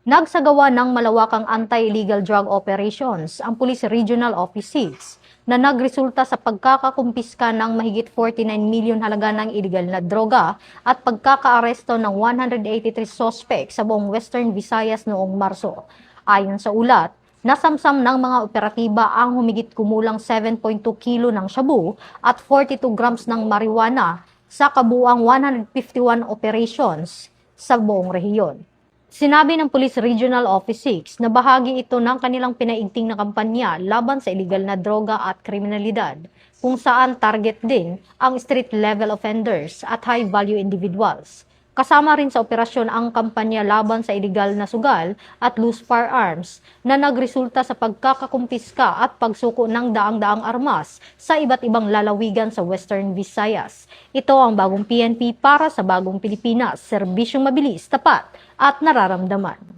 Nagsagawa ng malawakang anti-illegal drug operations ang Police Regional Office 6 na nagresulta sa pagkakakumpiska ng mahigit 49 milyon halaga ng illegal na droga at pagkakaaresto ng 183 suspects sa buong Western Visayas noong Marso. Ayon sa ulat, nasamsam ng mga operatiba ang humigit kumulang 7.2 kilo ng shabu at 42 grams ng marijuana sa kabuuang 151 operations sa buong rehiyon. Sinabi ng Police Regional Office 6 na bahagi ito ng kanilang pinaigting na kampanya laban sa illegal na droga at kriminalidad, kung saan target din ang street-level offenders at high-value individuals. Kasama rin sa operasyon ang kampanya laban sa illegal na sugal at loose firearms na nagresulta sa pagkakakumpiska at pagsuko ng daang-daang armas sa iba't ibang lalawigan sa Western Visayas. Ito ang bagong PNP para sa bagong Pilipinas, serbisyong mabilis, tapat at nararamdaman.